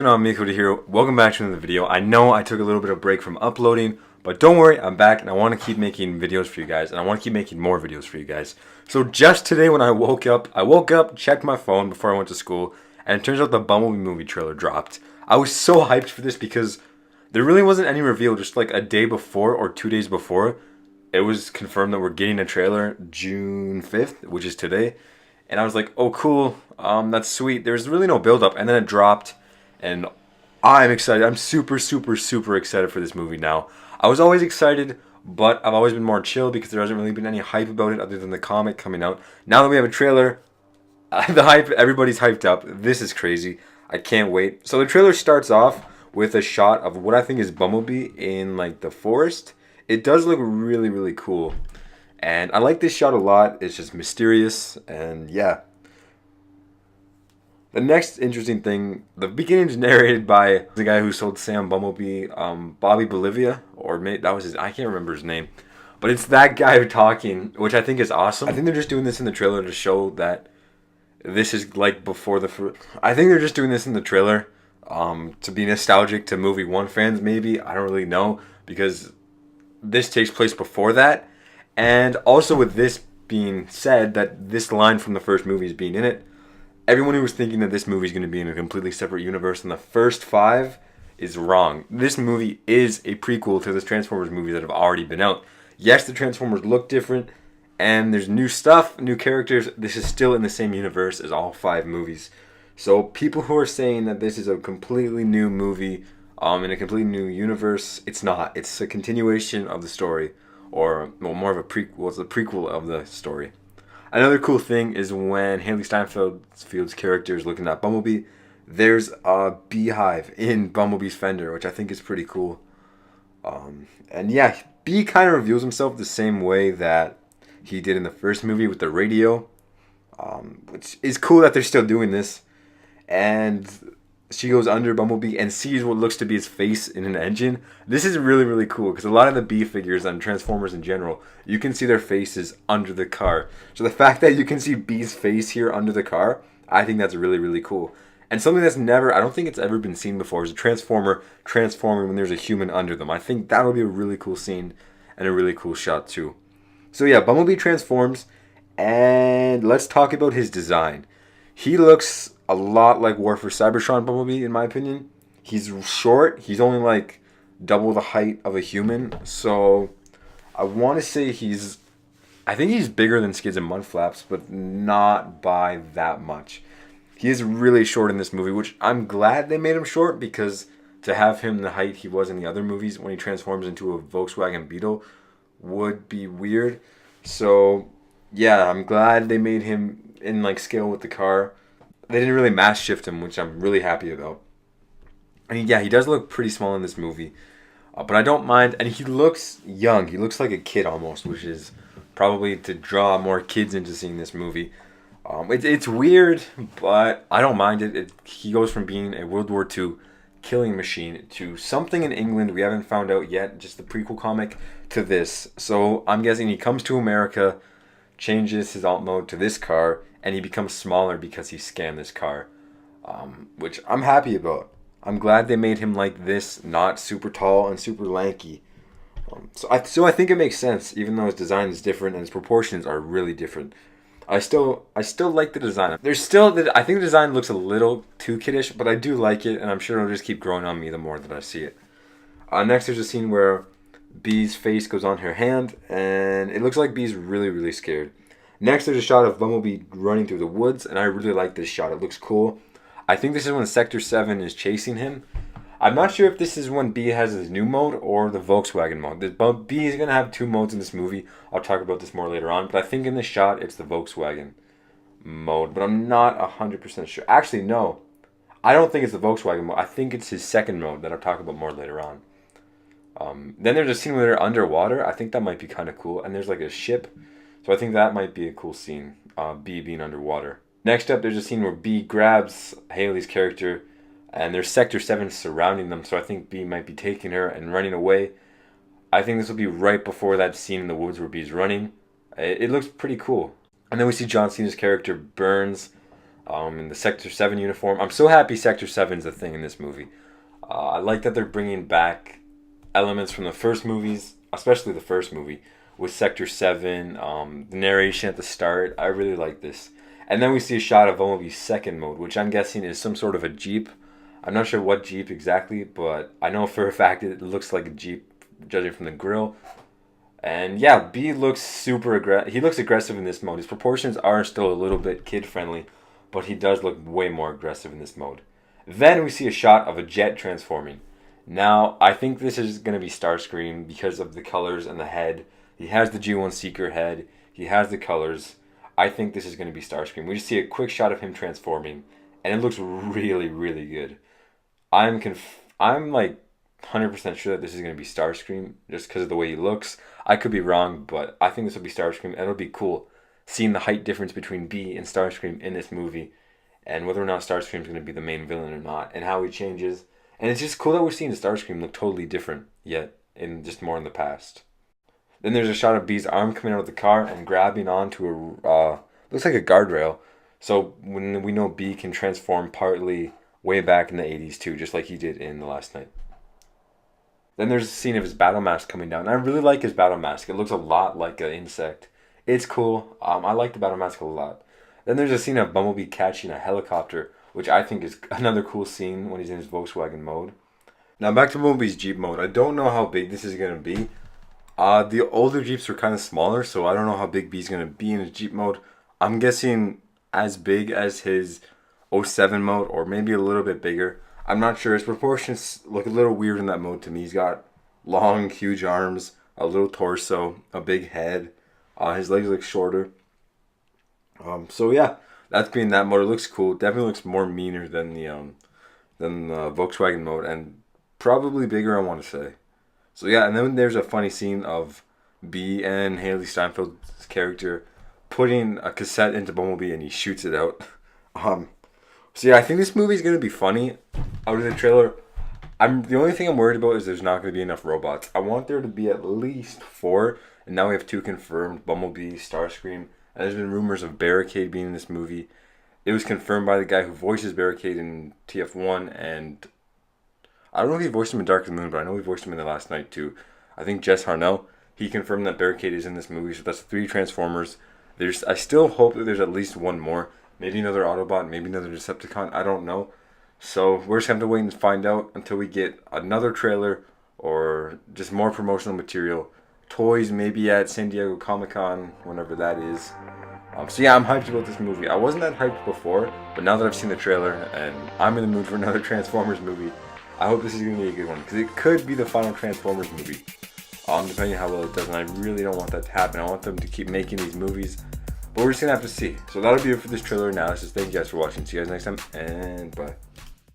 Miko here. Welcome back to another video. I know I took a little bit of break from uploading, but don't worry, I'm back and I want to keep making videos for you guys, and I want to keep making more videos for you guys. So just today when I woke up, checked my phone before I went to school, and it turns out the Bumblebee movie trailer dropped. I was so hyped for this because there really wasn't any reveal. Just like a day before or 2 days before, it was confirmed that we're getting a trailer June 5th, which is today. And I was like, oh cool, that's sweet. There's really no build up, and then it dropped. And I'm excited. I'm super excited for this movie now. I was always excited, but I've always been more chill because there hasn't really been any hype about it other than the comic coming out. Now that we have a trailer, the hype, everybody's hyped up. This is crazy. I can't wait. So the trailer starts off with a shot of what I think is Bumblebee in like the forest. It does look really cool. And I like this shot a lot. It's just mysterious, and yeah. The next interesting thing, the beginning is narrated by the guy who sold Sam Bumblebee, Bobby Bolivia, or that was his, I can't remember his name. But it's that guy talking, which I think is awesome. I think they're just doing this in the trailer to show that this is like before the I think they're just doing this in the trailer to be nostalgic to movie 1 fans maybe. I don't really know, because this takes place before that. And also with this being said, that this line from the first movie is being in it, everyone who was thinking that this movie is going to be in a completely separate universe in the first 5 is wrong. This movie is a prequel to the Transformers movies that have already been out. Yes, the Transformers look different, and there's new stuff, new characters. This is still in the same universe as all 5 movies. So people who are saying that this is a completely new movie in a completely new universe, it's not. It's a continuation of the story, or well, more of a prequel. It's a prequel of the story. Another cool thing is when Haley Steinfeld's character is looking at Bumblebee, there's a beehive in Bumblebee's fender, which I think is pretty cool. And yeah, Bee kind of reveals himself the same way that he did in the first movie with the radio, which is cool that they're still doing this. And she goes under Bumblebee and sees what looks to be his face in an engine. This is really cool because a lot of the Bee figures and Transformers in general, you can see their faces under the car. So the fact that you can see Bee's face here under the car, I think that's really cool. And something that's I don't think it's ever been seen before, is a Transformer transforming when there's a human under them. I think that would be a really cool scene and a really cool shot too. So yeah, Bumblebee transforms, and let's talk about his design. He looks a lot like War for Cybertron Bumblebee, in my opinion. He's short. He's only like double the height of a human. So I want to say I think he's bigger than Skids and Mudflaps, but not by that much. He is really short in this movie, which I'm glad they made him short, because to have him the height he was in the other movies when he transforms into a Volkswagen Beetle would be weird. So yeah, I'm glad they made him in like scale with the car. They didn't really mass shift him, which I'm really happy about. And yeah, he does look pretty small in this movie, but I don't mind. And he looks young. He looks like a kid almost, which is probably to draw more kids into seeing this movie. It's weird, but I don't mind it. He goes from being a World War II killing machine to something in England we haven't found out yet, just the prequel comic, to this. So I'm guessing he comes to America, changes his alt mode to this car, and he becomes smaller because he scanned this car, which I'm happy about. I'm glad they made him like this, not super tall and super lanky. So I think it makes sense, even though his design is different and his proportions are really different. I still like the design. I think the design looks a little too kiddish, but I do like it, and I'm sure it'll just keep growing on me the more that I see it. Next, there's a scene where Bee's face goes on her hand, and it looks like Bee's really scared. Next, there's a shot of Bumblebee running through the woods, and I really like this shot. It looks cool. I think this is when Sector 7 is chasing him. I'm not sure if this is when Bee has his new mode or the Volkswagen mode. Bee is going to have 2 modes in this movie. I'll talk about this more later on, but I think in this shot it's the Volkswagen mode, but I'm not 100% sure. Actually, no. I don't think it's the Volkswagen mode. I think it's his second mode that I'll talk about more later on. Then there's a scene where they're underwater. I think that might be kind of cool, and there's like a ship. So I think that might be a cool scene, Bee being underwater. Next up, there's a scene where Bee grabs Haley's character, and there's Sector 7 surrounding them, so I think Bee might be taking her and running away. I think this will be right before that scene in the woods where Bee's running. It looks pretty cool. And then we see John Cena's character Burns in the Sector 7 uniform. I'm so happy Sector 7's a thing in this movie. I like that they're bringing back elements from the first movies, especially the first movie, with Sector 7, the narration at the start. I really like this. And then we see a shot of Bumblebee's second mode, which I'm guessing is some sort of a Jeep. I'm not sure what Jeep exactly, but I know for a fact it looks like a Jeep, judging from the grill. And yeah, B looks super aggressive. He looks aggressive in this mode. His proportions are still a little bit kid-friendly, but he does look way more aggressive in this mode. Then we see a shot of a jet transforming. Now, I think this is going to be Starscream because of the colors and the head. He has the G1 Seeker head. He has the colors. I think this is going to be Starscream. We just see a quick shot of him transforming, and it looks really, really good. I'm like 100% sure that this is going to be Starscream just because of the way he looks. I could be wrong, but I think this will be Starscream, and it'll be cool seeing the height difference between B and Starscream in this movie, and whether or not Starscream is going to be the main villain or not, and how he changes. And it's just cool that we're seeing Starscream look totally different, yet in just more in the past. Then there's a shot of B's arm coming out of the car and grabbing onto a looks like a guardrail. So when we know B can transform partly way back in the 80s too, just like he did in The Last Night. Then there's a scene of his battle mask coming down. I really like his battle mask. It looks a lot like an insect. It's cool. I like the battle mask a lot. Then there's a scene of Bumblebee catching a helicopter, which I think is another cool scene when he's in his Volkswagen mode. Now back to Bumblebee's Jeep mode. I don't know how big this is going to be. The older Jeeps were kind of smaller, so I don't know how big B's going to be in his Jeep mode. I'm guessing as big as his '07 mode, or maybe a little bit bigger. I'm not sure. His proportions look a little weird in that mode to me. He's got long, huge arms, a little torso, a big head. His legs look shorter. So yeah, that's being that mode. It looks cool. Definitely looks more meaner than the Volkswagen mode, and probably bigger, I want to say. So yeah, and then there's a funny scene of B and Haley Steinfeld's character putting a cassette into Bumblebee, and he shoots it out. So yeah, I think this movie is gonna be funny. Out of the trailer, the only thing I'm worried about is there's not gonna be enough robots. I want there to be at least 4, and now we have 2 confirmed: Bumblebee, Starscream, and there's been rumors of Barricade being in this movie. It was confirmed by the guy who voices Barricade in TF1, and I don't know if he voiced him in Dark of the Moon, but I know he voiced him in The Last Night too. I think Jess Harnell. He confirmed that Barricade is in this movie, so that's 3 Transformers. I still hope that there's at least one more. Maybe another Autobot, maybe another Decepticon, I don't know. So we're just going to have to wait and find out until we get another trailer or just more promotional material. Toys maybe at San Diego Comic-Con, whenever that is. So yeah, I'm hyped about this movie. I wasn't that hyped before, but now that I've seen the trailer and I'm in the mood for another Transformers movie, I hope this is going to be a good one, because it could be the final Transformers movie. Depending on how well it does, and I really don't want that to happen. I want them to keep making these movies. But we're just going to have to see. So that'll be it for this trailer analysis. Thank you guys for watching. See you guys next time, and bye.